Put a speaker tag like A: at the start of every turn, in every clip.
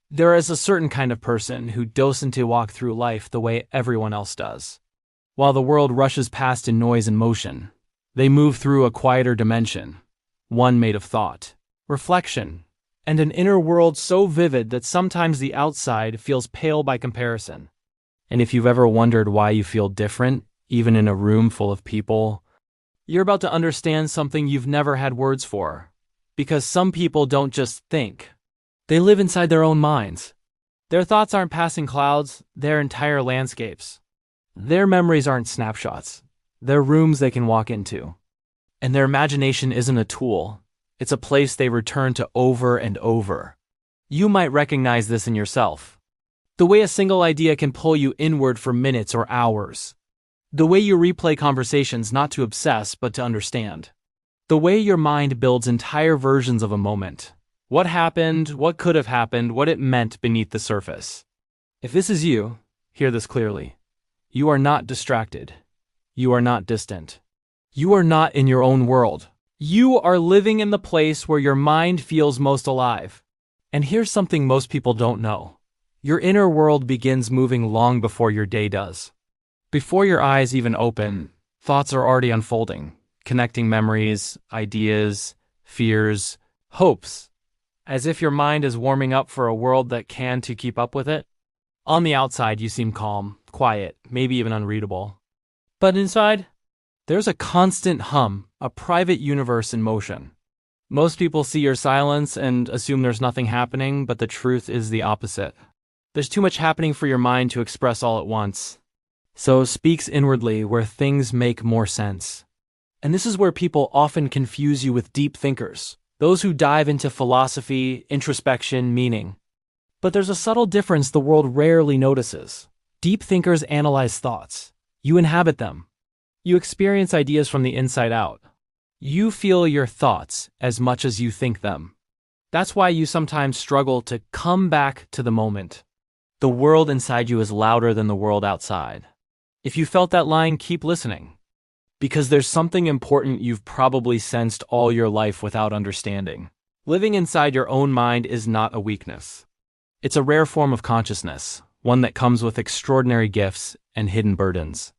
A: There is a certain kind of person who doesn't walk through life the way everyone else does. While the world rushes past in noise and motion, they move through a quieter dimension, one made of thought, reflection, and an inner world so vivid that sometimes the outside feels pale by comparison. And if you've ever wondered why you feel different, even in a room full of people, you're about to understand something you've never had words for. Because some people don't just think. They live inside their own minds. Their thoughts aren't passing clouds, they're entire landscapes. Their memories aren't snapshots. They're rooms they can walk into. And their imagination isn't a tool. It's a place they return to over and over. You might recognize this in yourself. The way a single idea can pull you inward for minutes or hours. The way you replay conversations not to obsess but to understand. The way your mind builds entire versions of a moment. What happened, what could have happened, what it meant beneath the surface. If this is you, hear this clearly. You are not distracted. You are not distant. You are not in your own world. You are living in the place where your mind feels most alive. And here's something most people don't know. Your inner world begins moving long before your day does. Before your eyes even open, thoughts are already unfolding, connecting memories, ideas, fears, hopes, as if your mind is warming up for a world that can to keep up with it. On the outside, you seem calm, quiet, maybe even unreadable. But inside, there's a constant hum, a private universe in motion. Most people see your silence and assume there's nothing happening, but the truth is the opposite. There's too much happening for your mind to express all at once. So it speaks inwardly where things make more sense. And this is where people often confuse you with deep thinkers, those who dive into philosophy, introspection, meaning. But there's a subtle difference the world rarely notices. Deep thinkers analyze thoughts. You inhabit them. You experience ideas from the inside out. You feel your thoughts as much as you think them. That's why you sometimes struggle to come back to the moment. The world inside you is louder than the world outside. If you felt that line, keep listening. Because there's something important you've probably sensed all your life without understanding. Living inside your own mind is not a weakness. It's a rare form of consciousness, one that comes with extraordinary gifts and hidden burdens.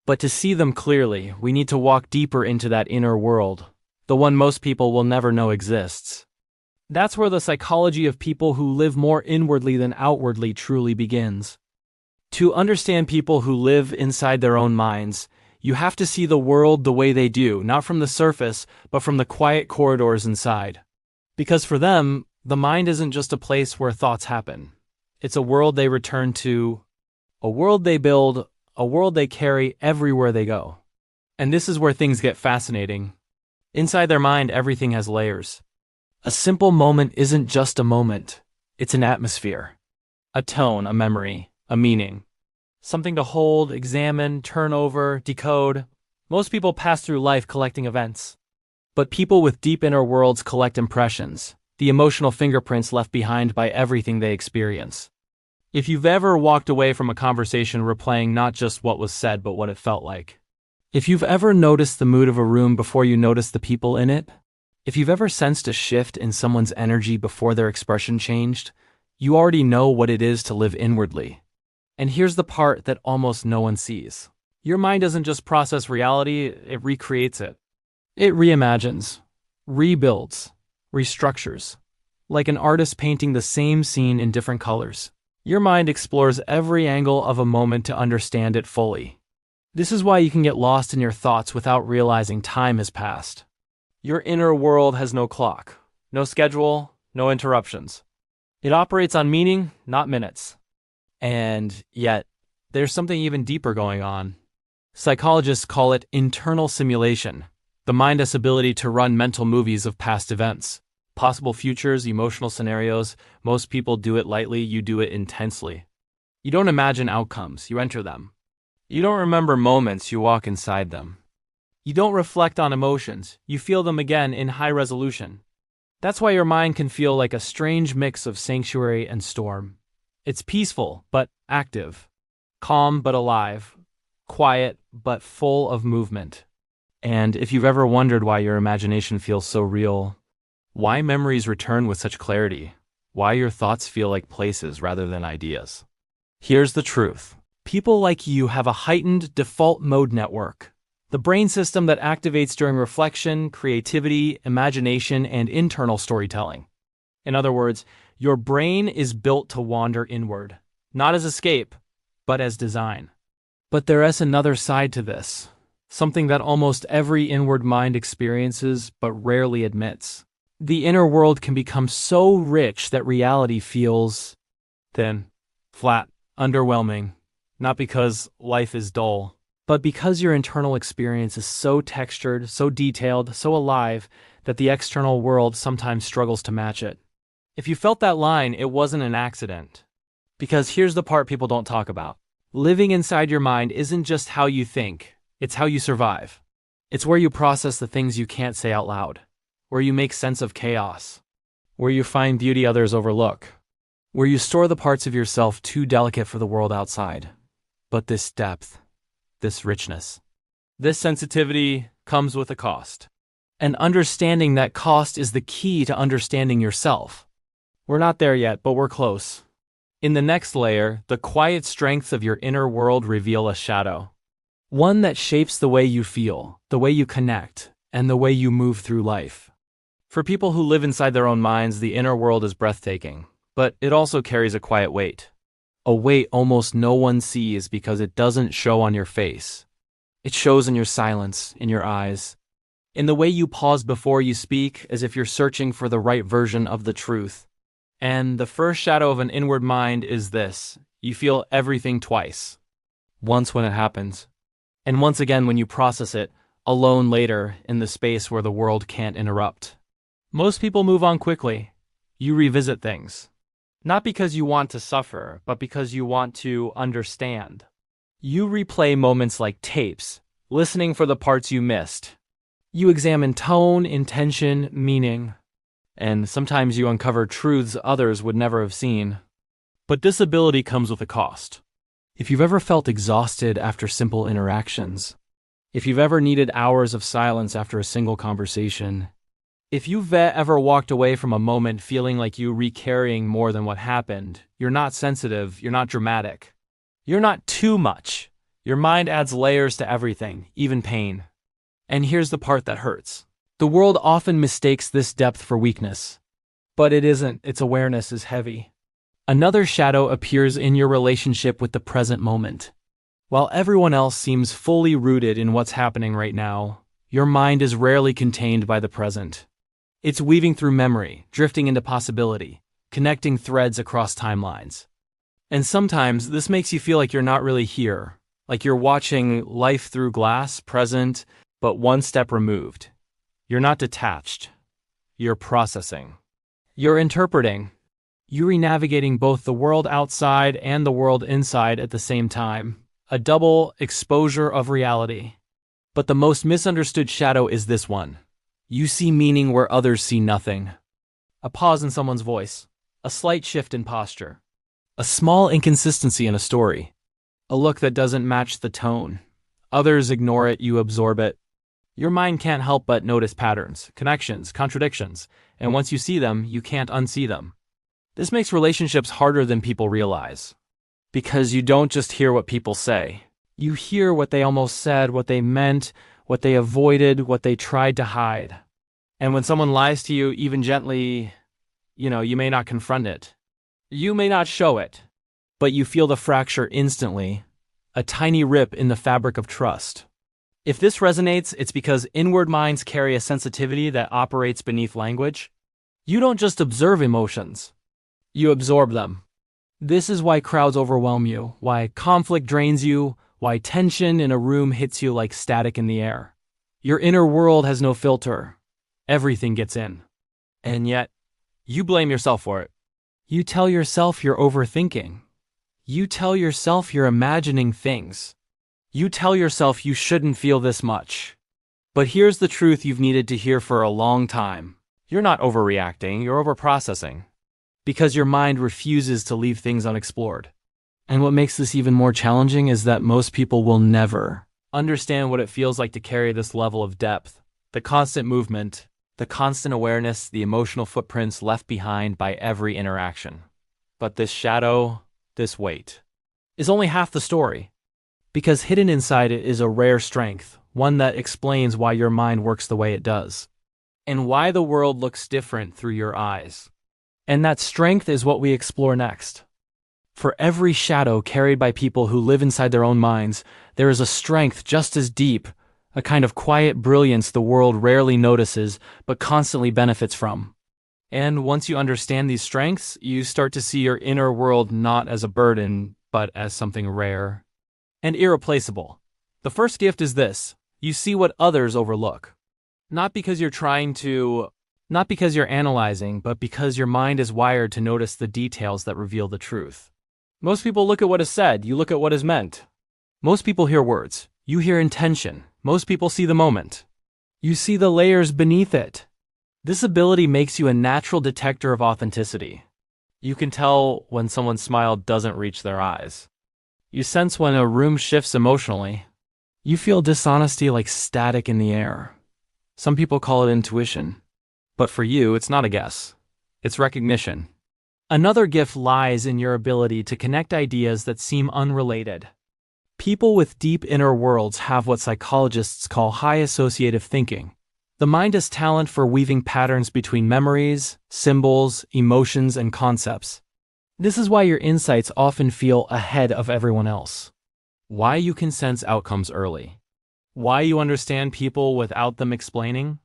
A: But to see them clearly, we need to walk deeper into that inner world, the one most people will never know exists. That's where the psychology of people who live more inwardly than outwardly truly begins. To understand people who live inside their own minds, you have to see the world the way they do, not from the surface, but from the quiet corridors inside. Because for them, the mind isn't just a place where thoughts happen. It's a world they return to, a world they build, a world they carry everywhere they go. And this is where things get fascinating. Inside their mind, everything has layers. A simple moment isn't just a moment. It's an atmosphere, a tone, a memory, a meaning. Something to hold, examine, turn over, decode. Most people pass through life collecting events. But people with deep inner worlds collect impressions, the emotional fingerprints left behind by everything they experience. If you've ever walked away from a conversation replaying not just what was said, but what it felt like. If you've ever noticed the mood of a room before you notice the people in it. If you've ever sensed a shift in someone's energy before their expression changed, you already know what it is to live inwardly. And here's the part that almost no one sees. Your mind doesn't just process reality, it recreates it. It reimagines, rebuilds, restructures. Like an artist painting the same scene in different colors. Your mind explores every angle of a moment to understand it fully. This is why you can get lost in your thoughts without realizing time has passed. Your inner world has no clock, no schedule, no interruptions. It operates on meaning, not minutes. And yet, there's something even deeper going on. Psychologists call it internal simulation, the mind's ability to run mental movies of past events, possible futures, emotional scenarios. Most people do it lightly, you do it intensely. You don't imagine outcomes, you enter them. You don't remember moments, you walk inside them. You don't reflect on emotions, you feel them again in high resolution. That's why your mind can feel like a strange mix of sanctuary and storm. It's peaceful, but active. Calm, but alive. Quiet, but full of movement. And if you've ever wondered why your imagination feels so real, why memories return with such clarity, why your thoughts feel like places rather than ideas. Here's the truth. People like you have a heightened default mode network, the brain system that activates during reflection, creativity, imagination, and internal storytelling. In other words, your brain is built to wander inward, not as escape, but as design. But there is another side to this, something that almost every inward mind experiences but rarely admits. The inner world can become so rich that reality feels thin, flat, underwhelming, not because life is dull, but because your internal experience is so textured, so detailed, so alive that the external world sometimes struggles to match it. If you felt that line, it wasn't an accident. Because here's the part people don't talk about. Living inside your mind isn't just how you think, it's how you survive. It's where you process the things you can't say out loud, where you make sense of chaos, where you find beauty others overlook, where you store the parts of yourself too delicate for the world outside. But this depth, this richness, this sensitivity comes with a cost. And understanding that cost is the key to understanding yourself. We're not there yet, but we're close. In the next layer, the quiet strengths of your inner world reveal a shadow. One that shapes the way you feel, the way you connect, and the way you move through life. For people who live inside their own minds, the inner world is breathtaking, but it also carries a quiet weight. A weight almost no one sees because it doesn't show on your face. It shows in your silence, in your eyes, in the way you pause before you speak, as if you're searching for the right version of the truth. And the first shadow of an inward mind is this: you feel everything twice. Once when it happens, and once again when you process it, alone later in the space where the world can't interrupt. Most people move on quickly. You revisit things. Not because you want to suffer, but because you want to understand. You replay moments like tapes, listening for the parts you missed. You examine tone, intention, meaning. And sometimes you uncover truths others would never have seen. But this ability comes with a cost. If you've ever felt exhausted after simple interactions, if you've ever needed hours of silence after a single conversation, if you've ever walked away from a moment feeling like you recarrying more than what happened, you're not sensitive, you're not dramatic. You're not too much. Your mind adds layers to everything, even pain. And here's the part that hurts. The world often mistakes this depth for weakness. But it isn't, its awareness is heavy. Another shadow appears in your relationship with the present moment. While everyone else seems fully rooted in what's happening right now, your mind is rarely contained by the present. It's weaving through memory, drifting into possibility, connecting threads across timelines. And sometimes this makes you feel like you're not really here, like you're watching life through glass, present, but one step removed. You're not detached. You're processing. You're interpreting. You're re-navigating both the world outside and the world inside at the same time. A double exposure of reality. But the most misunderstood shadow is this one. You see meaning where others see nothing. A pause in someone's voice. A slight shift in posture. A small inconsistency in a story. A look that doesn't match the tone. Others ignore it, you absorb it. Your mind can't help but notice patterns, connections, contradictions, and once you see them, you can't unsee them. This makes relationships harder than people realize. Because you don't just hear what people say. You hear what they almost said, what they meant, what they avoided, what they tried to hide. And when someone lies to you, even gently, you may not confront it. You may not show it. But you feel the fracture instantly, a tiny rip in the fabric of trust. If this resonates, it's because inward minds carry a sensitivity that operates beneath language. You don't just observe emotions. You absorb them. This is why crowds overwhelm you, why conflict drains you, why tension in a room hits you like static in the air. Your inner world has no filter. Everything gets in. And yet, you blame yourself for it. You tell yourself you're overthinking. You tell yourself you're imagining things. You tell yourself you shouldn't feel this much. But here's the truth you've needed to hear for a long time. You're not overreacting, you're overprocessing. Because your mind refuses to leave things unexplored. And what makes this even more challenging is that most people will never understand what it feels like to carry this level of depth, the constant movement, The constant awareness, the emotional footprints left behind by every interaction. But this shadow, this weight, is only half the story. Because hidden inside it is a rare strength, one that explains why your mind works the way it does. And why the world looks different through your eyes. And that strength is what we explore next. For every shadow carried by people who live inside their own minds, there is a strength just as deep, a kind of quiet brilliance the world rarely notices but constantly benefits from. And once you understand these strengths, you start to see your inner world not as a burden, but as something rare and irreplaceable. The first gift is this: you see what others overlook. Not because you're analyzing, but because your mind is wired to notice the details that reveal the truth. Most people look at what is said, you look at what is meant. Most people hear words, you hear intention. Most people see the moment. You see the layers beneath it. This ability makes you a natural detector of authenticity. You can tell when someone's smile doesn't reach their eyes. You sense when a room shifts emotionally. You feel dishonesty like static in the air. Some people call it intuition. But for you, it's not a guess. It's recognition. Another gift lies in your ability to connect ideas that seem unrelated. People with deep inner worlds have what psychologists call high associative thinking. The mind has talent for weaving patterns between memories, symbols, emotions, and concepts. This is why your insights often feel ahead of everyone else. Why you can sense outcomes early. Why you understand people without them explaining.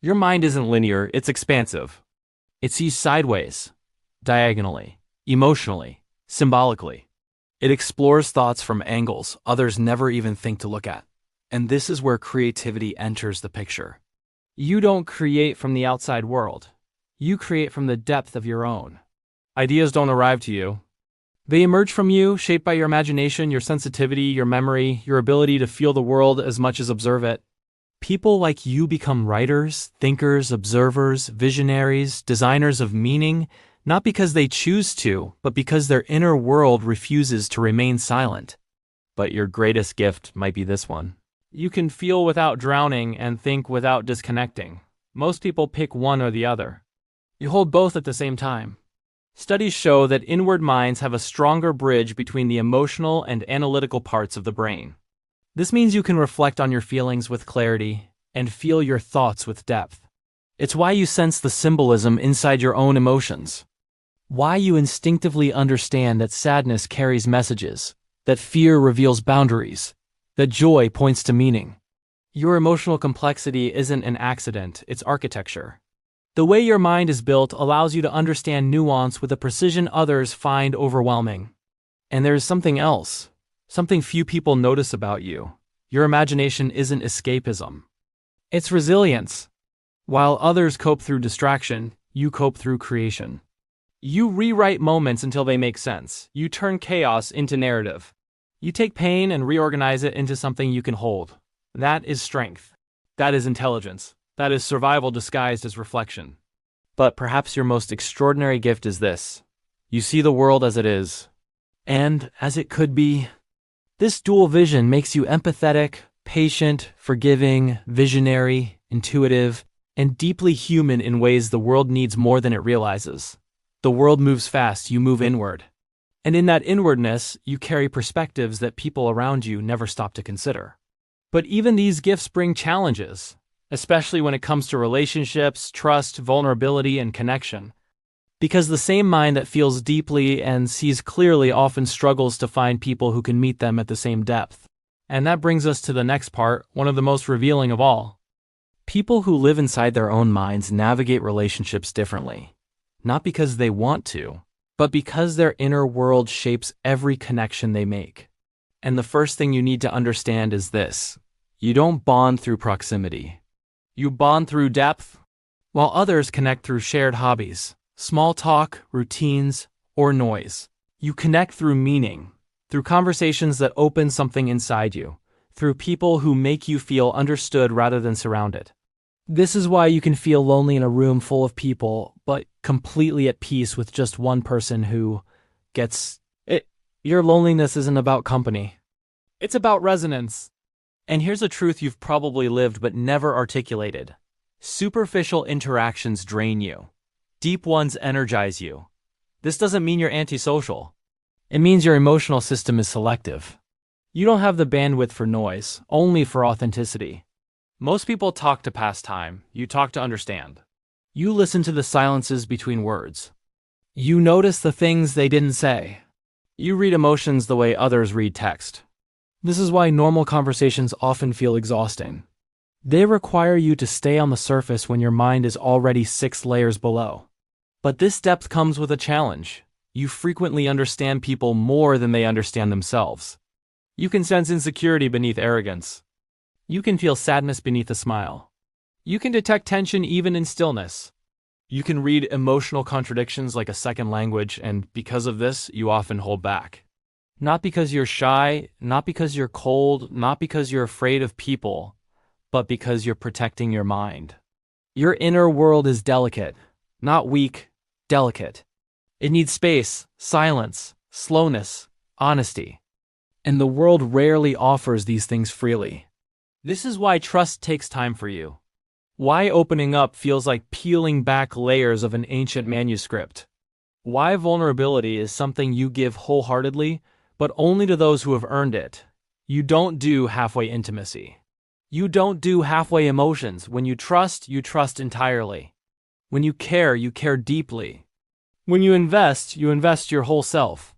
A: Your mind isn't linear, it's expansive. It sees sideways, diagonally, emotionally, symbolically. It explores thoughts from angles others never even think to look at. And this is where creativity enters the picture. You don't create from the outside world. You create from the depth of your own. Ideas don't arrive to you. They emerge from you, shaped by your imagination, your sensitivity, your memory, your ability to feel the world as much as observe it. People like you become writers, thinkers, observers, visionaries, designers of meaning, not because they choose to, but because their inner world refuses to remain silent. But your greatest gift might be this one. You can feel without drowning and think without disconnecting. Most people pick one or the other. You hold both at the same time. Studies show that inward minds have a stronger bridge between the emotional and analytical parts of the brain. This means you can reflect on your feelings with clarity and feel your thoughts with depth. It's why you sense the symbolism inside your own emotions. Why you instinctively understand that sadness carries messages, that fear reveals boundaries, that joy points to meaning. Your emotional complexity isn't an accident, it's architecture. The way your mind is built allows you to understand nuance with a precision others find overwhelming. And there's something else, something few people notice about you. Your imagination isn't escapism. It's resilience. While others cope through distraction, you cope through creation. You rewrite moments until they make sense. You turn chaos into narrative. You take pain and reorganize it into something you can hold. That is strength. That is intelligence. That is survival disguised as reflection. But perhaps your most extraordinary gift is this. You see the world as it is, and as it could be. This dual vision makes you empathetic, patient, forgiving, visionary, intuitive, and deeply human in ways the world needs more than it realizes. The world moves fast, you move inward. And in that inwardness, you carry perspectives that people around you never stop to consider. But even these gifts bring challenges, especially when it comes to relationships, trust, vulnerability, and connection. Because the same mind that feels deeply and sees clearly often struggles to find people who can meet them at the same depth. And that brings us to the next part, one of the most revealing of all. People who live inside their own minds navigate relationships differently. Not because they want to, but because their inner world shapes every connection they make. And the first thing you need to understand is this. You don't bond through proximity. You bond through depth, while others connect through shared hobbies, small talk, routines, or noise. You connect through meaning, through conversations that open something inside you, through people who make you feel understood rather than surrounded. This is why you can feel lonely in a room full of people, but completely at peace with just one person who gets it. Your loneliness isn't about company. It's about resonance. And here's a truth you've probably lived but never articulated. Superficial interactions drain you. Deep ones energize you. This doesn't mean you're antisocial. It means your emotional system is selective. You don't have the bandwidth for noise, only for authenticity. Most people talk to pass time, you talk to understand. You listen to the silences between words. You notice the things they didn't say. You read emotions the way others read text. This is why normal conversations often feel exhausting. They require you to stay on the surface when your mind is already 6 layers below. But this depth comes with a challenge. You frequently understand people more than they understand themselves. You can sense insecurity beneath arrogance. You can feel sadness beneath a smile. You can detect tension even in stillness. You can read emotional contradictions like a second language, and because of this, you often hold back. Not because you're shy, not because you're cold, not because you're afraid of people, but because you're protecting your mind. Your inner world is delicate, not weak, delicate. It needs space, silence, slowness, honesty. And the world rarely offers these things freely. This is why trust takes time for you. Why opening up feels like peeling back layers of an ancient manuscript. Why vulnerability is something you give wholeheartedly, but only to those who have earned it. You don't do halfway intimacy. You don't do halfway emotions. When you trust entirely. When you care deeply. When you invest your whole self.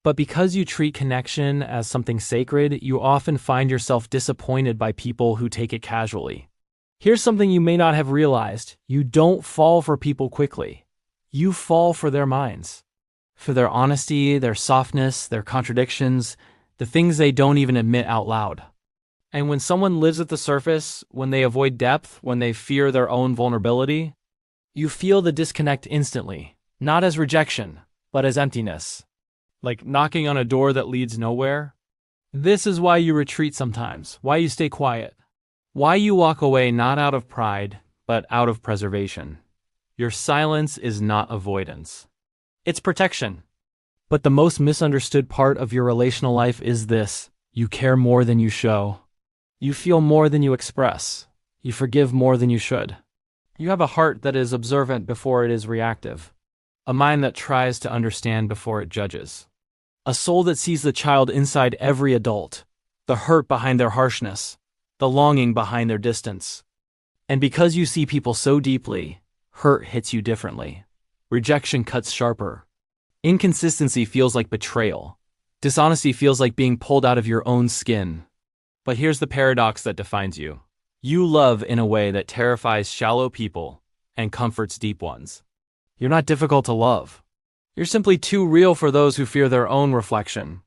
A: But because you treat connection as something sacred, you often find yourself disappointed by people who take it casually. Here's something you may not have realized. You don't fall for people quickly. You fall for their minds. For their honesty, their softness, their contradictions, the things they don't even admit out loud. And when someone lives at the surface, when they avoid depth, when they fear their own vulnerability, you feel the disconnect instantly, not as rejection, but as emptiness. Like knocking on a door that leads nowhere. This is why you retreat sometimes, why you stay quiet, why you walk away not out of pride, but out of preservation. Your silence is not avoidance. It's protection. But the most misunderstood part of your relational life is this: you care more than you show. You feel more than you express. You forgive more than you should. You have a heart that is observant before it is reactive. A mind that tries to understand before it judges. A soul that sees the child inside every adult, the hurt behind their harshness, the longing behind their distance. And because you see people so deeply, hurt hits you differently. Rejection cuts sharper. Inconsistency feels like betrayal. Dishonesty feels like being pulled out of your own skin. But here's the paradox that defines you. You love in a way that terrifies shallow people and comforts deep ones. You're not difficult to love. You're simply too real for those who fear their own reflection.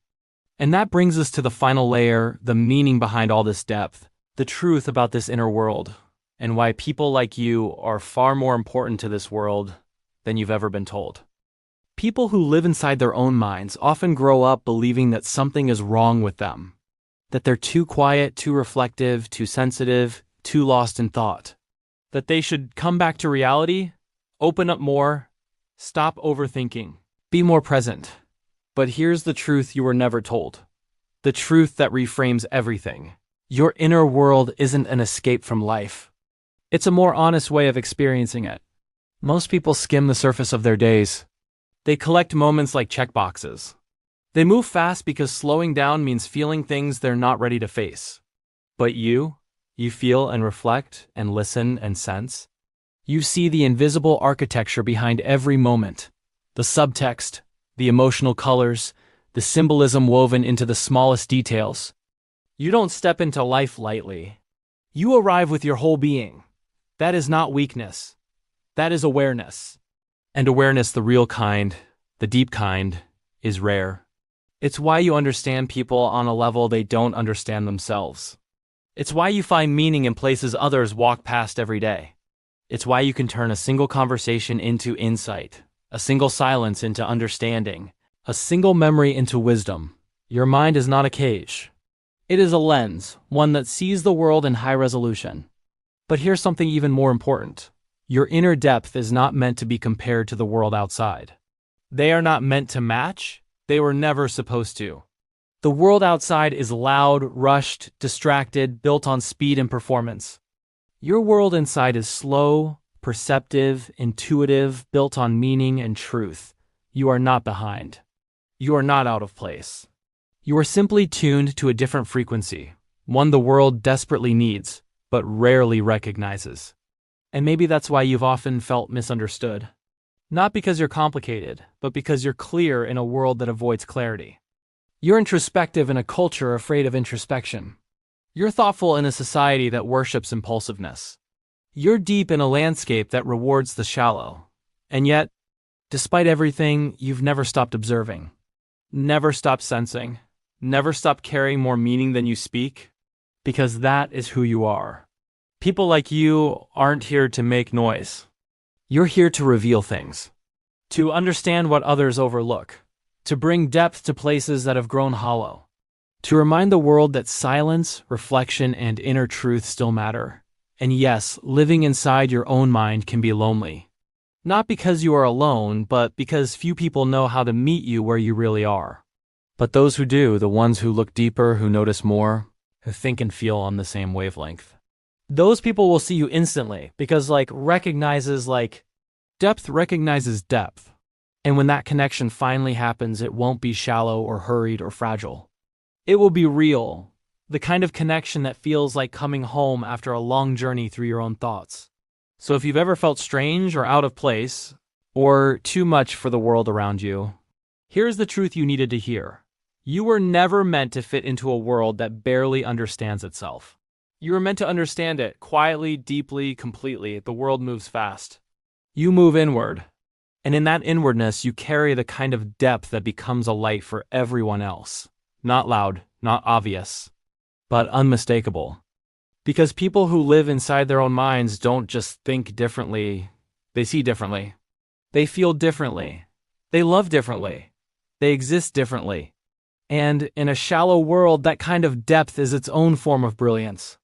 A: And that brings us to the final layer, the meaning behind all this depth, the truth about this inner world, and why people like you are far more important to this world than you've ever been told. People who live inside their own minds often grow up believing that something is wrong with them, that they're too quiet, too reflective, too sensitive, too lost in thought, that they should come back to reality, open up more, stop overthinking, be more present. But here's the truth you were never told. The truth that reframes everything. Your inner world isn't an escape from life. It's a more honest way of experiencing it. Most people skim the surface of their days. They collect moments like checkboxes. They move fast because slowing down means feeling things they're not ready to face. But you feel and reflect and listen and sense. You see the invisible architecture behind every moment, the subtext, the emotional colors, the symbolism woven into the smallest details. You don't step into life lightly. You arrive with your whole being. That is not weakness. That is awareness. And awareness, the real kind, the deep kind, is rare. It's why you understand people on a level they don't understand themselves. It's why you find meaning in places others walk past every day. It's why you can turn a single conversation into insight, a single silence into understanding, a single memory into wisdom. Your mind is not a cage. It is a lens, one that sees the world in high resolution. But here's something even more important. Your inner depth is not meant to be compared to the world outside. They are not meant to match. They were never supposed to. The world outside is loud, rushed, distracted, built on speed and performance. Your world inside is slow, perceptive, intuitive, built on meaning and truth. You are not behind. You are not out of place. You are simply tuned to a different frequency, one the world desperately needs, but rarely recognizes. And maybe that's why you've often felt misunderstood. Not because you're complicated, but because you're clear in a world that avoids clarity. You're introspective in a culture afraid of introspection. You're thoughtful in a society that worships impulsiveness. You're deep in a landscape that rewards the shallow. And yet, despite everything, you've never stopped observing. Never stopped sensing. Never stopped carrying more meaning than you speak. Because that is who you are. People like you aren't here to make noise. You're here to reveal things. To understand what others overlook. To bring depth to places that have grown hollow. To remind the world that silence, reflection, and inner truth still matter. And yes, living inside your own mind can be lonely. Not because you are alone, but because few people know how to meet you where you really are. But those who do, the ones who look deeper, who notice more, who think and feel on the same wavelength. Those people will see you instantly because depth recognizes depth. And when that connection finally happens, it won't be shallow or hurried or fragile. It will be real, the kind of connection that feels like coming home after a long journey through your own thoughts. So if you've ever felt strange or out of place, or too much for the world around you, here's the truth you needed to hear. You were never meant to fit into a world that barely understands itself. You were meant to understand it quietly, deeply, completely. The world moves fast. You move inward. And in that inwardness, you carry the kind of depth that becomes a light for everyone else. Not loud, not obvious, but unmistakable. Because people who live inside their own minds don't just think differently, they see differently. They feel differently. They love differently. They exist differently. And in a shallow world, that kind of depth is its own form of brilliance.